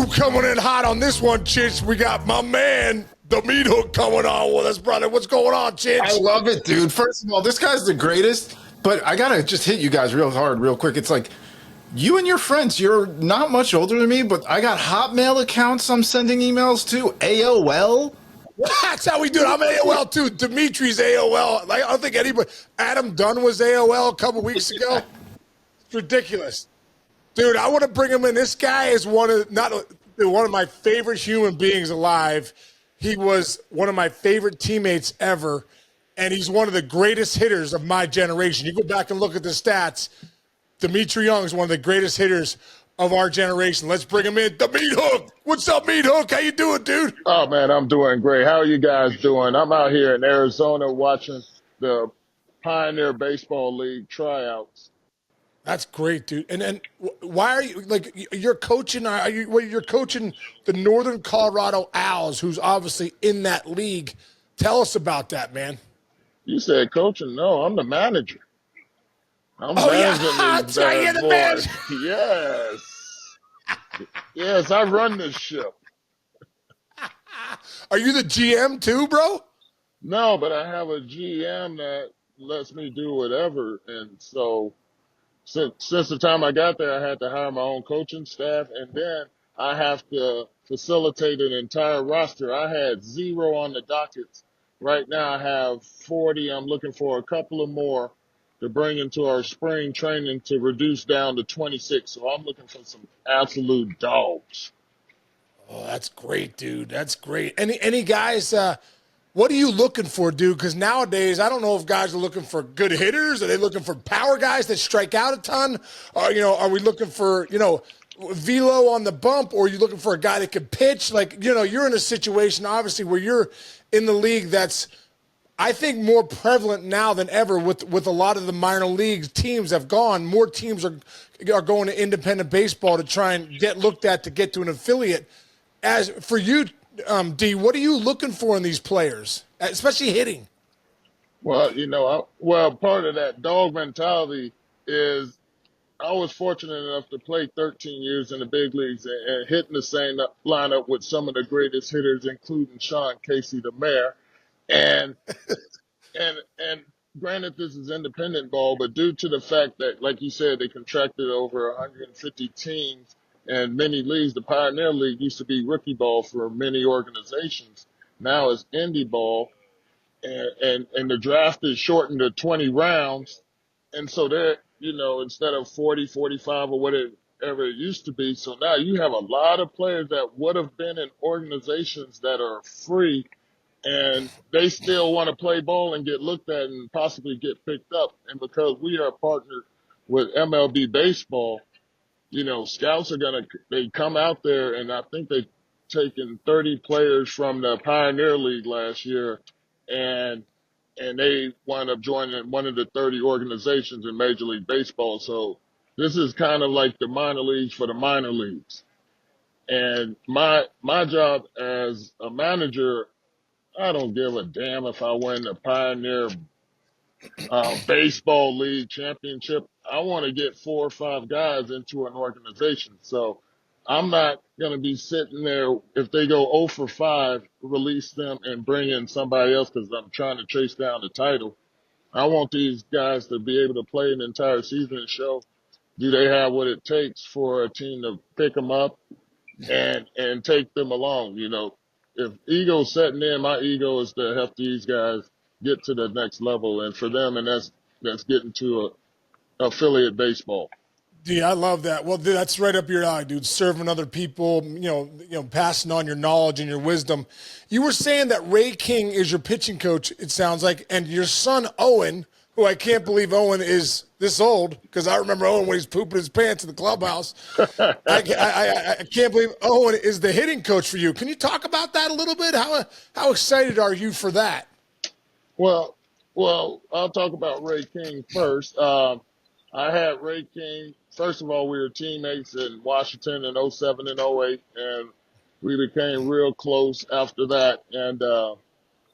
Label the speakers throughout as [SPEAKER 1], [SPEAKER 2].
[SPEAKER 1] coming in hot on this one, Chich. We got my man, the Meat Hook, coming on with us, brother. What's going on, Chich?
[SPEAKER 2] I love it, dude. First of all, this guy's the greatest, but I got to just hit you guys real hard, real quick. It's like, you and your friends, you're not much older than me, but I got Hotmail accounts I'm sending emails to, AOL.
[SPEAKER 1] That's how we do it. I'm AOL, too. Dimitri's AOL. Like, I don't think anybody. Adam Dunn was AOL a couple weeks ago. It's ridiculous. Dude, I want to bring him in. This guy is one of my favorite human beings alive. He was one of my favorite teammates ever, and he's one of the greatest hitters of my generation. You go back and look at the stats. Dmitri Young is one of the greatest hitters of our generation. Let's bring him in. The Meat Hook. What's up, Meat Hook? How you doing, dude?
[SPEAKER 3] Oh, man, I'm doing great. How are you guys doing? I'm out here in Arizona watching the Pioneer Baseball League tryouts.
[SPEAKER 1] That's great, dude. And why are you you're coaching? You're coaching the Northern Colorado Owls, who's obviously in that league. Tell us about that, man.
[SPEAKER 3] You said coaching? No, I'm the manager. I'm
[SPEAKER 1] yeah,
[SPEAKER 3] managing
[SPEAKER 1] that's right. You're the manager.
[SPEAKER 3] Yes, I run this ship.
[SPEAKER 1] Are you the GM too, bro?
[SPEAKER 3] No, but I have a GM that lets me do whatever, and so. Since the time I got there, I had to hire my own coaching staff, and then I have to facilitate an entire roster. I had 0 on the dockets. Right now I have 40. I'm looking for a couple of more to bring into our spring training to reduce down to 26. So I'm looking for some absolute dogs.
[SPEAKER 1] Oh, that's great, dude. That's great. Any guys, what are you looking for, dude? Because nowadays, I don't know if guys are looking for good hitters. Are they looking for power guys that strike out a ton? Or, are we looking for, velo on the bump? Or are you looking for a guy that can pitch? You're in a situation, obviously, where you're in the league that's, I think, more prevalent now than ever with a lot of the minor league teams have gone. More teams are going to independent baseball to try and get looked at to get to an affiliate. As for you, D, what are you looking for in these players, especially hitting?
[SPEAKER 3] Well, part of that dog mentality is I was fortunate enough to play 13 years in the big leagues and hitting the same lineup with some of the greatest hitters, including Sean Casey, the mayor. And and granted, this is independent ball, but due to the fact that, like you said, they contracted over 150 teams and many leagues, the Pioneer League used to be rookie ball for many organizations. Now it's indie ball, and the draft is shortened to 20 rounds. And so they're, instead of 40, 45 or whatever it used to be. So now you have a lot of players that would have been in organizations that are free, and they still want to play ball and get looked at and possibly get picked up. And because we are partnered with MLB baseball, scouts they come out there, and I think they've taken 30 players from the Pioneer League last year, and they wound up joining one of the 30 organizations in Major League Baseball. So this is kind of like the minor leagues for the minor leagues. And my job as a manager, I don't give a damn if I win the Pioneer Baseball League championship. I want to get 4 or 5 guys into an organization. So I'm not going to be sitting there if they go 0 for 5, release them and bring in somebody else because I'm trying to chase down the title. I want these guys to be able to play an entire season and show, do they have what it takes for a team to pick them up and take them along. If ego's setting in, my ego is to help these guys get to the next level, and for them, and that's getting to affiliate baseball.
[SPEAKER 1] D, I love that. Well, dude, that's right up your alley, dude. Serving other people, passing on your knowledge and your wisdom. You were saying that Ray King is your pitching coach, it sounds like, and your son Owen, who I can't believe Owen is this old, because I remember Owen when he's pooping his pants in the clubhouse. I can't believe Owen is the hitting coach for you. Can you talk about that a little bit? How excited are you for that?
[SPEAKER 3] Well, I'll talk about Ray King first. I had Ray King. First of all, we were teammates in Washington in 07 and 08, and we became real close after that. And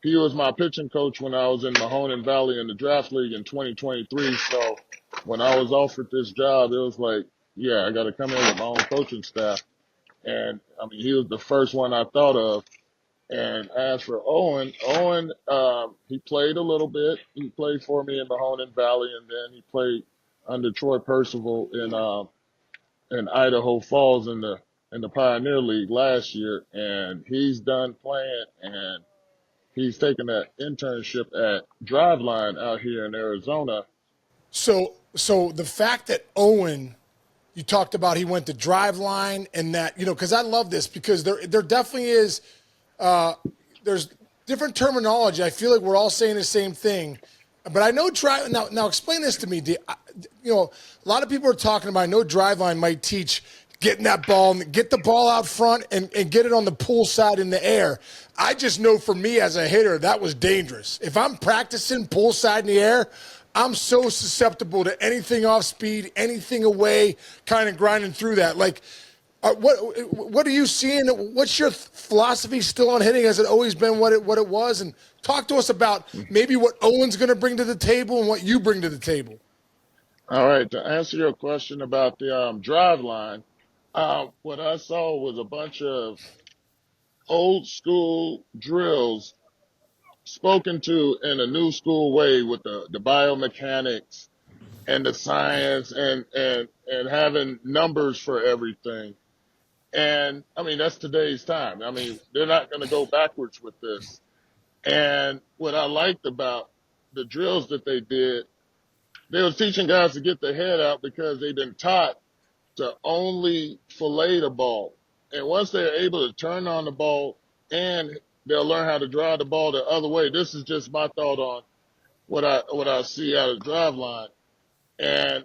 [SPEAKER 3] he was my pitching coach when I was in Mahoning Valley in the draft league in 2023. So when I was offered this job, it was like, yeah, I got to come in with my own coaching staff. And I mean, he was the first one I thought of. And as for Owen, he played a little bit. He played for me in the Mahoning Valley, and then he played under Troy Percival in Idaho Falls in the Pioneer League last year. And he's done playing, and he's taken that internship at Driveline out here in Arizona.
[SPEAKER 1] So the fact that Owen, you talked about he went to Driveline and that, because I love this because there definitely is there's different terminology. I feel like we're all saying the same thing. But I know now explain this to me. A lot of people are talking about, I know Driveline might teach getting that ball and get the ball out front and get it on the pull side in the air. I just know for me as a hitter, that was dangerous. If I'm practicing pull side in the air, I'm so susceptible to anything off speed, anything away, kind of grinding through that. Like, what are you seeing? What's your philosophy still on hitting? Has it always been what it was? And talk to us about maybe what Owen's going to bring to the table and what you bring to the table.
[SPEAKER 3] All right, to answer your question about the Driveline, what I saw was a bunch of old school drills spoken to in a new school way with the biomechanics and the science and having numbers for everything. And I mean, that's today's time. I mean, they're not going to go backwards with this. And what I liked about the drills that they did, they were teaching guys to get their head out because they've been taught to only fillet the ball. And once they're able to turn on the ball and they'll learn how to drive the ball the other way. This is just my thought on what I see out of Driveline. And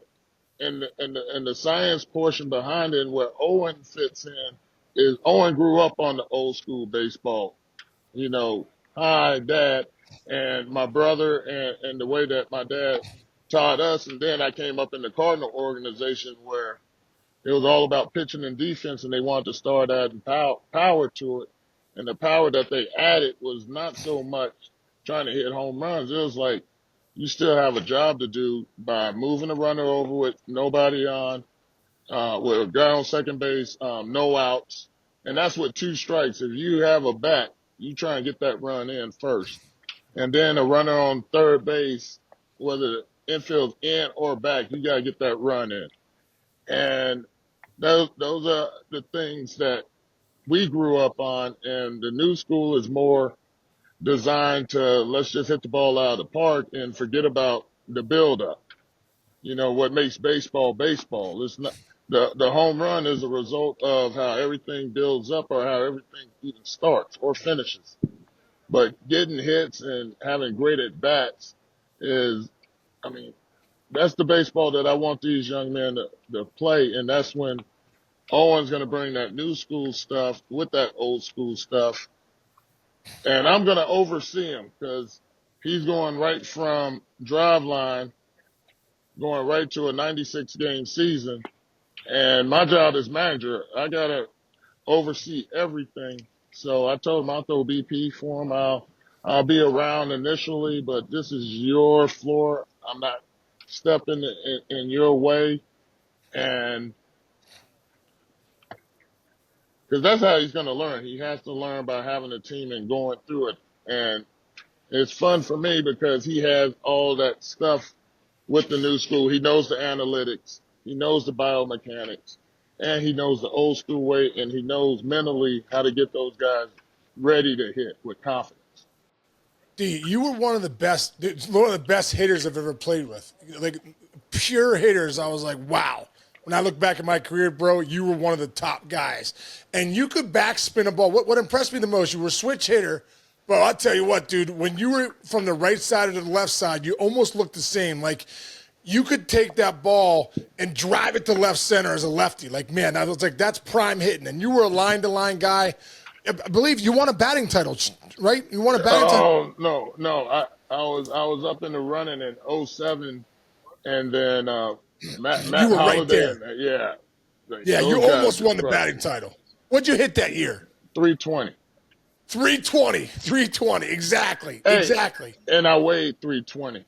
[SPEAKER 3] the science portion behind it and where Owen fits in is Owen grew up on the old school baseball. Hi, Dad, and my brother, and the way that my dad taught us. And then I came up in the Cardinal organization where it was all about pitching and defense, and they wanted to start adding power to it. And the power that they added was not so much trying to hit home runs. It was like you still have a job to do by moving the runner over with nobody on, with a guy on second base, no outs. And that's with two strikes. If you have a bat, you try and get that run in first. And then a runner on third base, whether the infield's in or back, you got to get that run in. And those are the things that we grew up on. And the new school is more designed to let's just hit the ball out of the park and forget about the buildup. What makes baseball baseball. It's not the home run is a result of how everything builds up or how everything even starts or finishes. But getting hits and having great at bats is, I mean, that's the baseball that I want these young men to play. And that's when Owen's going to bring that new school stuff with that old school stuff. And I'm going to oversee him because he's going right from Driveline, going right to a 96-game season. And my job as manager, I got to oversee everything. So I told him I'll throw BP for him. I'll be around initially, but this is your floor. I'm not stepping in your way. And because that's how he's going to learn. He has to learn by having a team and going through it. And it's fun for me because he has all that stuff with the new school. He knows the analytics. He knows the biomechanics. And he knows the old school way. And he knows mentally how to get those guys ready to hit with confidence.
[SPEAKER 1] D, you were one of the best hitters I've ever played with. Like, pure hitters. I was like, wow. When I look back at my career, bro, you were one of the top guys. And you could backspin a ball. What impressed me the most, you were a switch hitter. But I'll tell you what, dude, when you were from the right side to the left side, you almost looked the same. Like, you could take that ball and drive it to left center as a lefty. Like, man, I was like, that's prime hitting. And you were a line-to-line guy. I believe you won a batting title, right? You won a batting title?
[SPEAKER 3] Oh, no. I was up in the running in '07, and then Matt
[SPEAKER 1] You were right
[SPEAKER 3] Holliday.
[SPEAKER 1] there.
[SPEAKER 3] Yeah.
[SPEAKER 1] Yeah, you almost won the batting title. What'd you hit that year?
[SPEAKER 3] 320.
[SPEAKER 1] 320. Exactly.
[SPEAKER 3] Hey,
[SPEAKER 1] Exactly.
[SPEAKER 3] And I weighed 320.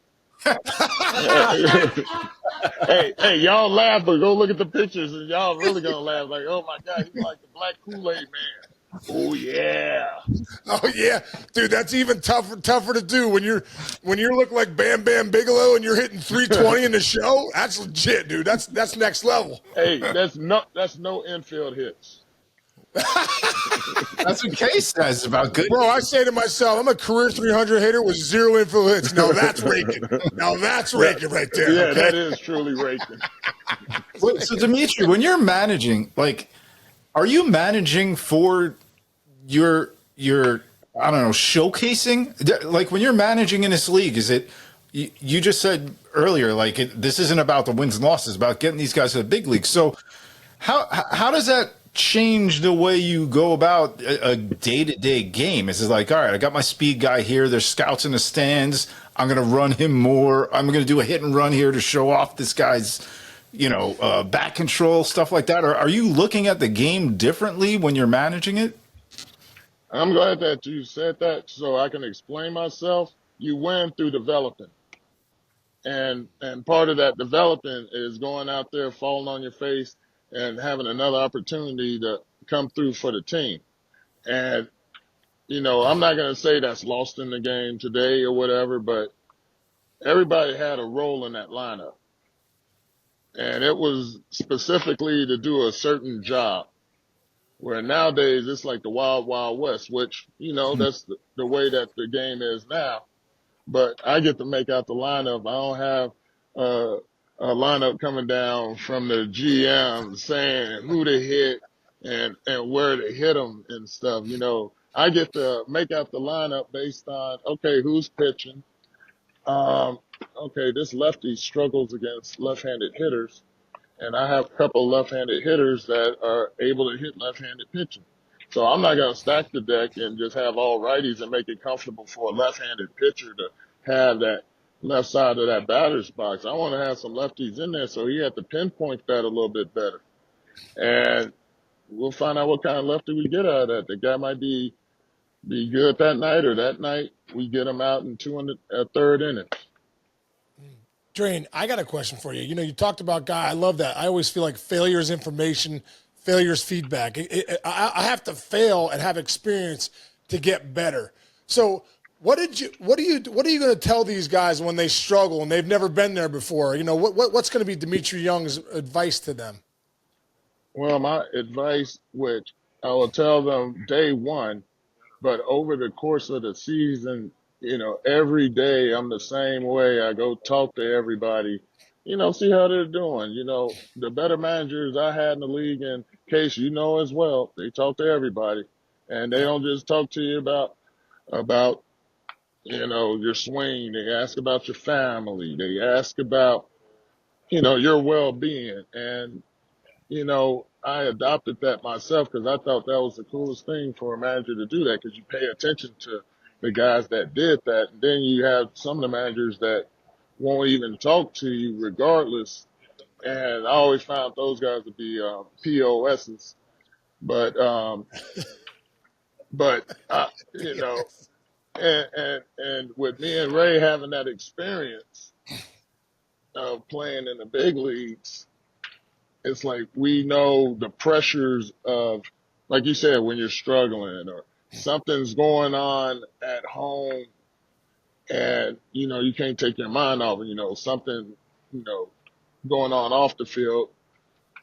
[SPEAKER 3] Hey, y'all laugh, but go look at the pictures, and y'all really gonna laugh. Like, oh my God, he's like the black Kool-Aid man. Oh yeah.
[SPEAKER 1] Oh yeah, dude, that's even tougher to do when you look like Bam Bam Bigelow and you're hitting 320 in the show. That's legit, dude. That's next level.
[SPEAKER 3] Hey, that's no infield hits.
[SPEAKER 2] That's what Case says about good.
[SPEAKER 1] Bro, I say to myself, I'm a career 300 hitter with 0 infield hits. Now that's raking. Now that's
[SPEAKER 3] That,
[SPEAKER 1] raking right there.
[SPEAKER 3] yeah,
[SPEAKER 1] Okay.
[SPEAKER 3] that is truly raking.
[SPEAKER 2] So Dimitri, when you're managing, like, are you managing for your I don't know, showcasing? Like when you're managing in this league, is it you just said earlier, like this isn't about the wins and losses, it's about getting these guys to the big league. So how does that change the way you go about a day-to-day game? Is it like, all right, I got my speed guy here, there's scouts in the stands, I'm going to run him more, I'm going to do a hit and run here to show off this guy's back control, stuff like that? Or are you looking at the game differently when you're managing it?
[SPEAKER 3] I'm glad that you said that so I can explain myself. You win through developing. And part of that developing is going out there, falling on your face, and having another opportunity to come through for the team. And I'm not going to say that's lost in the game today or whatever, but everybody had a role in that lineup, and it was specifically to do a certain job. Where nowadays it's like the wild, wild west, which that's the way that the game is now. But I get to make out the lineup. I don't have a lineup coming down from the GM saying who to hit and where to hit them and stuff. I get to make out the lineup based on, okay, who's pitching. Okay, this lefty struggles against left-handed hitters, and I have a couple left-handed hitters that are able to hit left-handed pitching. So I'm not going to stack the deck and just have all righties and make it comfortable for a left-handed pitcher to have that left side of that batter's box. I want to have some lefties in there so he had to pinpoint that a little bit better. And we'll find out what kind of lefty we get out of that. The guy might be good that night, or that night we get him out in third inning.
[SPEAKER 1] Drain, I got a question for you. You talked about guy. I love that. I always feel like failure is information, failure is feedback. I have to fail and have experience to get better. So what are you going to tell these guys when they struggle and they've never been there before? What's going to be Dmitri Young's advice to them?
[SPEAKER 3] Well, my advice, which I will tell them day one, but over the course of the season, every day I'm the same way. I go talk to everybody, see how they're doing. The better managers I had in the league, in case as well, they talk to everybody, and they don't just talk to you about your swing. They ask about your family. They ask about your well-being. And I adopted that myself because I thought that was the coolest thing for a manager to do that, because you pay attention to the guys that did that. And then you have some of the managers that won't even talk to you regardless. And I always found those guys to be POSs. But,
[SPEAKER 1] Yes.
[SPEAKER 3] and with me and Ray having that experience of playing in the big leagues, it's like we know the pressures of, like you said, when you're struggling or something's going on at home and, you can't take your mind off it, something, going on off the field.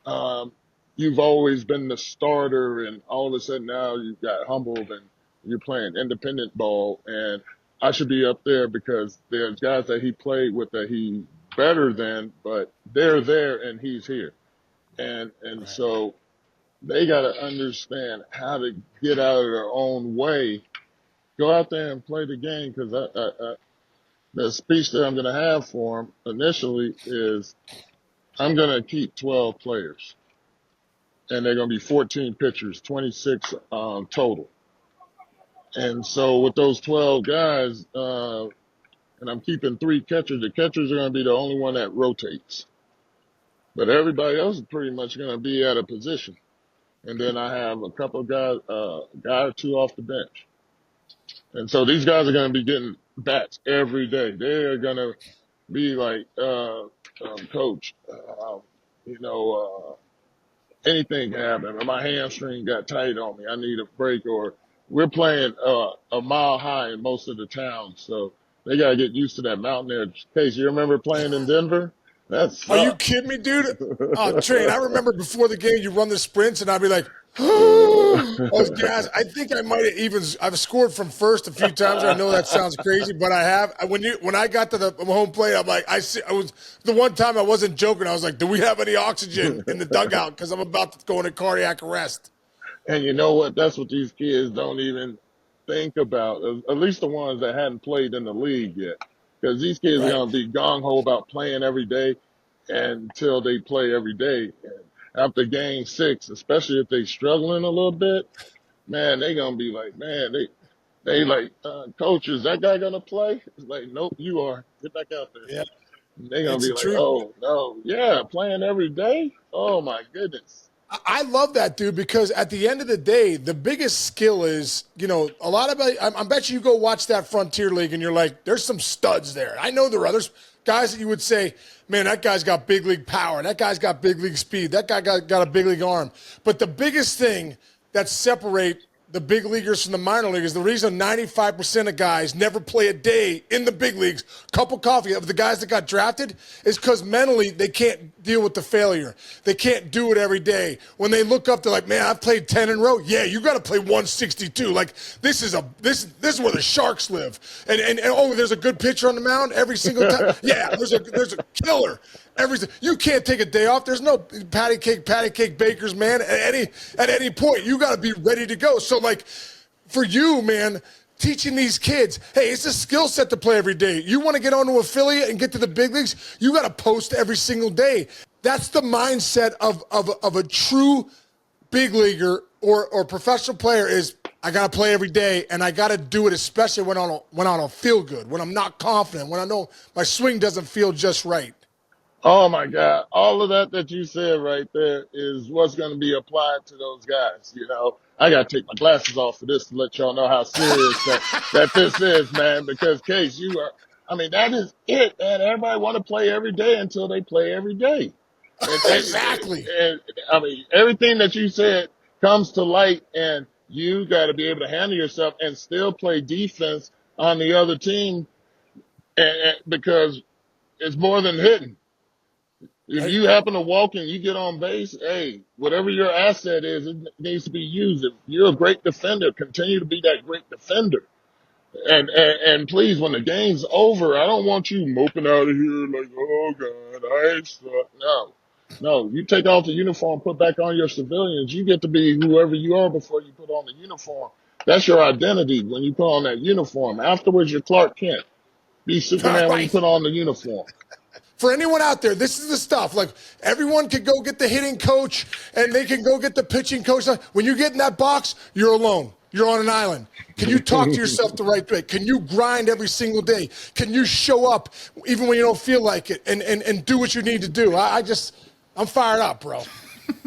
[SPEAKER 3] Um, you've always been the starter, and all of a sudden now you've got humbled and you're playing independent ball. And I should be up there because there's guys that he played with that he's better than, but they're there and he's here. And
[SPEAKER 1] Right.
[SPEAKER 3] so they got to understand how to get out of their own way, go out there and play the game. Because the speech that I'm going to have for them initially is, I'm going to keep 12 players, and they're going to be 14 pitchers, 26 total. And so with those 12 guys, and I'm keeping 3 catchers, the catchers are going to be the only one that rotates. But everybody else is pretty much going to be at a position. And then I have a couple of guys, guy or two off the bench. And so these guys are going to be getting bats every day. They're going to be like, Coach, you know, anything can happen. My hamstring got tight on me. I need a break. Or we're playing a mile high in most of the towns, so they gotta get used to that mountain air. Case, you remember playing in Denver? That
[SPEAKER 1] Are you
[SPEAKER 3] sucked.
[SPEAKER 1] kidding me, dude? Oh, Train, I remember before the game, you run the sprints, and I'd be like, I was gassed. I think I might have I've scored from first a few times. I know that sounds crazy, but I have. When I got to the home plate, I'm like, I was the one time I wasn't joking. I was like, do we have any oxygen in the dugout? Because I'm about to go into cardiac arrest.
[SPEAKER 3] And you know what? That's what these kids don't even think about. At least the ones that hadn't played in the league yet, because these kids are
[SPEAKER 1] Right.
[SPEAKER 3] gonna be gung ho about playing every day until they play every day. And after game 6, especially if they struggling a little bit, man, they gonna be like, man, they like, coach, is that guy gonna play? It's like, nope, you are. Get back out there.
[SPEAKER 1] Yeah,
[SPEAKER 3] They gonna
[SPEAKER 1] it's
[SPEAKER 3] be
[SPEAKER 1] the
[SPEAKER 3] like,
[SPEAKER 1] truth.
[SPEAKER 3] oh no, yeah, playing every day. Oh my goodness.
[SPEAKER 1] I love that, dude, because at the end of the day, the biggest skill is, a lot of I bet you go watch that Frontier League and you're like, there's some studs there. I know there are others, guys that you would say, man, that guy's got big league power. That guy's got big league speed. That guy got a big league arm. But the biggest thing that separate the big leaguers from the minor leaguers, the reason 95% of guys never play a day in the big leagues, cup of coffee, of the guys that got drafted, is because mentally they can't deal with the failure. They can't do it every day. When they look up, they're like, man, I've played 10 in a row. Yeah, you got to play 162. Like, this is where the Sharks live. And oh, there's a good pitcher on the mound every single time. Yeah, there's a killer. You can't take a day off. There's no patty cake bakers, man. At any point, you got to be ready to go. So, like, for you, man, teaching these kids, hey, it's a skill set to play every day. You want to get onto affiliate and get to the big leagues, you got to post every single day. That's the mindset of a true big leaguer or professional player is, I got to play every day, and I got to do it, especially when I don't feel good, when I'm not confident, when I know my swing doesn't feel just right.
[SPEAKER 3] Oh my God. All of that you said right there is what's going to be applied to those guys. You know, I got to take my glasses off for this to let y'all know how serious that this is, man, because Case, I mean, that is it, man. Everybody want to play every day until they play every day.
[SPEAKER 1] Exactly.
[SPEAKER 3] And I mean, everything that you said comes to light, and you got to be able to handle yourself and still play defense on the other team, because it's more than hitting. If
[SPEAKER 1] Right?
[SPEAKER 3] you happen to walk and you get on base, hey, whatever your asset is, it needs to be used. If you're a great defender, continue to be that great defender. And please, when the game's over, I don't want you moping out of here like, oh God, I suck. No, you take off the uniform, put back on your civilians. You get to be whoever you are before you put on the uniform. That's your identity when you put on that uniform. Afterwards, you're Clark Kent. Be Superman when you
[SPEAKER 1] Right.
[SPEAKER 3] put on the uniform.
[SPEAKER 1] For anyone out there, this is the stuff. Like, everyone can go get the hitting coach and they can go get the pitching coach. When you get in that box, you're alone. You're on an island. Can you talk to yourself the right way? Can you grind every single day? Can you show up even when you don't feel like it and do what you need to do? I'm fired up, bro.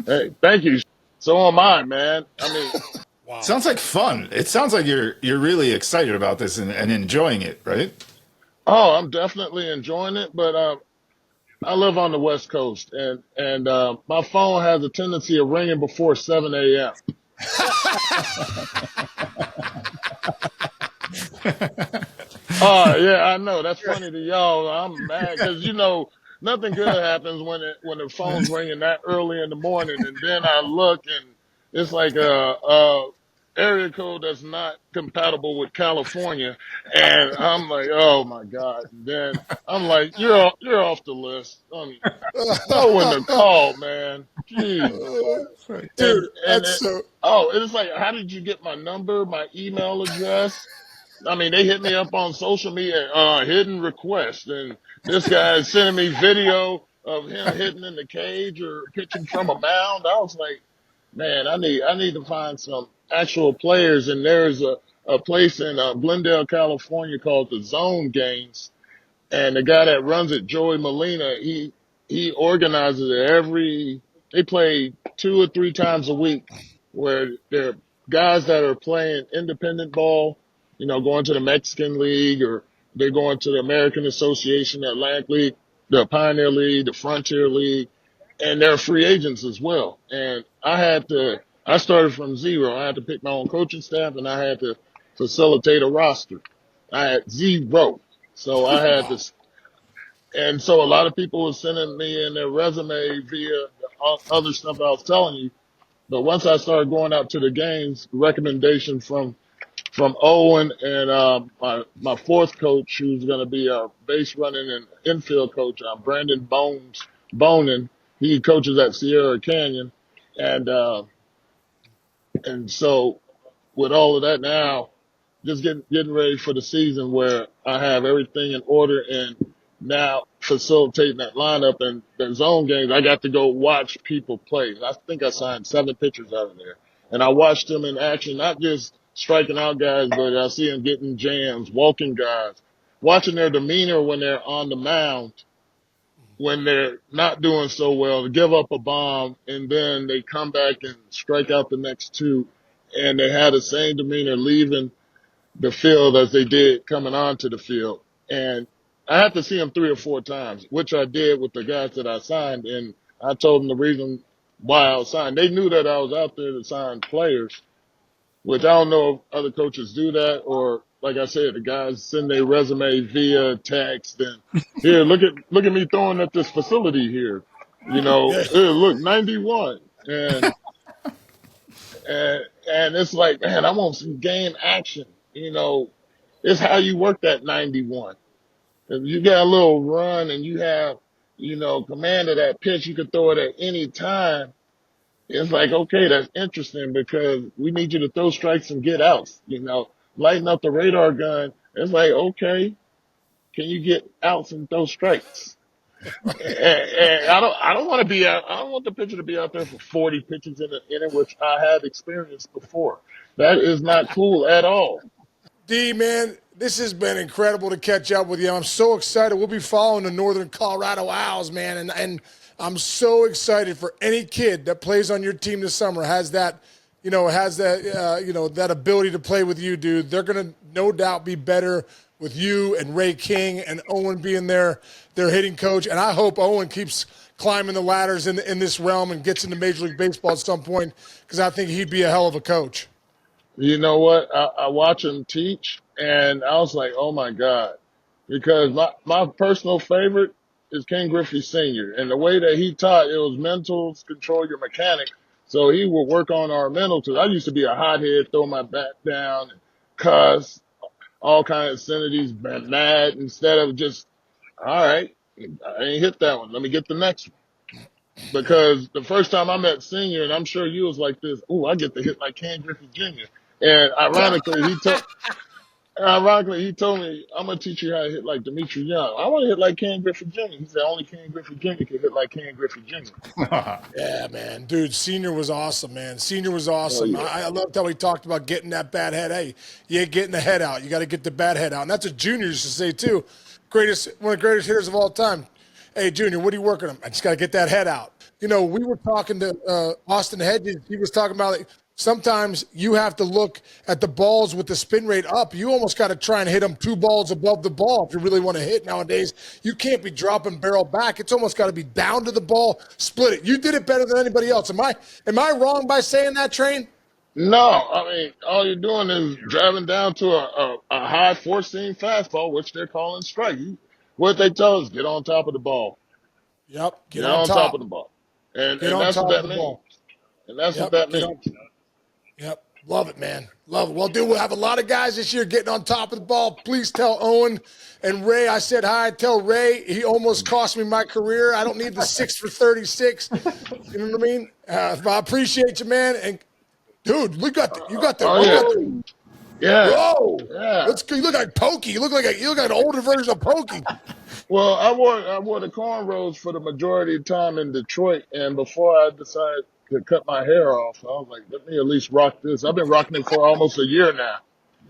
[SPEAKER 3] Hey, thank you. So am I, man. I mean,
[SPEAKER 1] Wow.
[SPEAKER 2] Sounds like fun. It sounds like you're really excited about this and enjoying it, right?
[SPEAKER 3] oh, I'm definitely enjoying it, but I live on the West Coast, and my phone has a tendency of ringing before 7 a.m. Oh, yeah, I know. That's funny to y'all. I'm mad because nothing good happens when the phone's ringing that early in the morning, and then I look and it's like a area code that's not compatible with California, and I'm like, oh my God. And then I'm like, you're off the list. Know when to call, man. Jeez. And
[SPEAKER 1] Dude,
[SPEAKER 3] and
[SPEAKER 1] that's
[SPEAKER 3] it,
[SPEAKER 1] so.
[SPEAKER 3] oh, it's like, how did you get my number, my email address? I mean, they hit me up on social media, hidden request, and this guy is sending me video of him hitting in the cage or pitching from a mound. I was like, man, I need to find some actual players, and there's a place in Glendale, California called the Zone Games, and the guy that runs it, Joey Molina, he organizes it they play 2 or 3 times a week where there are guys that are playing independent ball, going to the Mexican League or They're going to the American Association, the Atlantic League, the Pioneer League, the Frontier League, and they're free agents as well. And I started from zero. I had to pick my own coaching staff, and I had to facilitate a roster. I had zero. So I had to, and so a lot of people were sending me in their resume via the other stuff I was telling you. But once I started going out to the games, recommendation from Owen and my fourth coach, who's going to be a base running and infield coach, Brandon Bonin. He coaches at Sierra Canyon, and so with all of that now, just getting ready for the season where I have everything in order and now facilitating that lineup and the zone games. I got to go watch people play. I think I signed 7 pitchers out of there, and I watched them in action, not just striking out guys, but I see them getting jams, walking guys, watching their demeanor when they're on the mound, when they're not doing so well, to give up a bomb, and then they come back and strike out the next 2, and they had the same demeanor leaving the field as they did coming onto the field. And I had to see them 3 or 4 times, which I did with the guys that I signed. And I told them the reason why I was signed. They knew that I was out there to sign players, which I don't know if other coaches do that, or like I said, the guys send their resume via text and here, look at me throwing at this facility here.
[SPEAKER 1] Yeah.
[SPEAKER 3] Here, look, 91. And it's like, man, I want some game action. It's how you work that 91. If you got a little run and you have, command of that pitch, you can throw it at any time. It's like, okay, that's interesting because we need you to throw strikes and get outs, lighten up the radar gun. It's like, okay, can you get outs and throw strikes? And I don't want to be out. I don't want the pitcher to be out there for 40 pitches in an inning, which I have experienced before. That is not cool at all.
[SPEAKER 1] D, man, this has been incredible to catch up with you. I'm so excited. We'll be following the Northern Colorado Owls, man, and I'm so excited for any kid that plays on your team this summer, has that that ability to play with you, dude. They're going to no doubt be better with you and Ray King and Owen being their hitting coach. And I hope Owen keeps climbing the ladders in this realm and gets into Major League Baseball at some point, because I think he'd be a hell of a coach.
[SPEAKER 3] You know what? I watch him teach, and I was like, oh my God. Because my personal favorite is Ken Griffey Sr. And the way that he taught, it was mentals, control your mechanic. So he would work on our mental too. I used to be a hothead, throw my bat down, and cuss, all kinds of obscenities, mad, instead of just, all right, I ain't hit that one. Let me get the next one. Because the first time I met Senior, and I'm sure you was like this, ooh, I get to hit like Ken Griffey Jr. And ironically, he told me, I'm gonna teach you how to hit like Dmitri Young. I want to hit like Ken Griffey Jr. He said only Ken Griffey Jr. can hit like Ken Griffey Jr.
[SPEAKER 1] Yeah, man. Dude, Senior was awesome, man. Senior was
[SPEAKER 3] Oh
[SPEAKER 1] awesome.
[SPEAKER 3] yeah.
[SPEAKER 1] I loved how he talked about getting that bad head. Hey, you ain't getting the head out. You got to get the bad head out. And that's what Junior used to say, too. One of the greatest hitters of all time. Hey, Junior, what are you working on? I just got to get that head out. We were talking to Austin Hedges. He was talking about sometimes you have to look at the balls with the spin rate up. You almost got to try and hit them 2 balls above the ball if you really want to hit nowadays. You can't be dropping barrel back. It's almost got to be down to the ball, split it. You did it better than anybody else. Am I wrong by saying that, Train?
[SPEAKER 3] No, I mean all you're doing is driving down to a high 4-seam fastball, which they're calling strike. What they tell us, get on top of the ball,
[SPEAKER 1] Yep. Get
[SPEAKER 3] get
[SPEAKER 1] on
[SPEAKER 3] on top of
[SPEAKER 1] top.
[SPEAKER 3] the ball, and
[SPEAKER 1] Get
[SPEAKER 3] and
[SPEAKER 1] on
[SPEAKER 3] that's what
[SPEAKER 1] top of
[SPEAKER 3] that
[SPEAKER 1] the
[SPEAKER 3] means.
[SPEAKER 1] ball.
[SPEAKER 3] And that's what
[SPEAKER 1] Yep.
[SPEAKER 3] that
[SPEAKER 1] Get
[SPEAKER 3] means.
[SPEAKER 1] on. Yep. Love it, man. Love it. Well, dude, we'll have a lot of guys this year getting on top of the ball. Please tell Owen and Ray I said hi. Tell Ray he almost cost me my career. I don't need the 6 for 36. You know what I mean? But I appreciate you, man. And dude,
[SPEAKER 3] Oh
[SPEAKER 1] you
[SPEAKER 3] yeah,
[SPEAKER 1] got the
[SPEAKER 3] yeah,
[SPEAKER 1] whoa.
[SPEAKER 3] yeah.
[SPEAKER 1] You look like Pokey. You look like an older version of Pokey.
[SPEAKER 3] Well, I wore the cornrows for the majority of the time in Detroit, and before I decided to cut my hair off, I was like, let me at least rock this. I've been rocking it for almost a year now.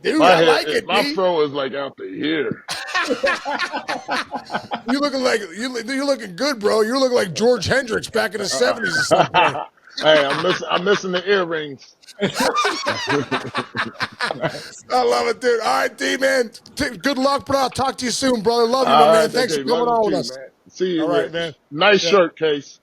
[SPEAKER 1] Dude, I like it,
[SPEAKER 3] My
[SPEAKER 1] D.
[SPEAKER 3] fro is like out to here.
[SPEAKER 1] You looking good, bro. You're looking like George Hendricks back in the 70s at some point.
[SPEAKER 3] Hey, I'm missing the earrings.
[SPEAKER 1] I love it, dude. All right, D man. Good luck, bro. I'll talk to you soon, brother. Love you, my
[SPEAKER 3] All
[SPEAKER 1] man.
[SPEAKER 3] right,
[SPEAKER 1] Thanks
[SPEAKER 3] okay.
[SPEAKER 1] for coming
[SPEAKER 3] Love you
[SPEAKER 1] on with
[SPEAKER 3] too,
[SPEAKER 1] us.
[SPEAKER 3] man. See you,
[SPEAKER 1] All right,
[SPEAKER 3] Rich.
[SPEAKER 1] man.
[SPEAKER 3] Nice
[SPEAKER 1] Yeah.
[SPEAKER 3] shirt, Case.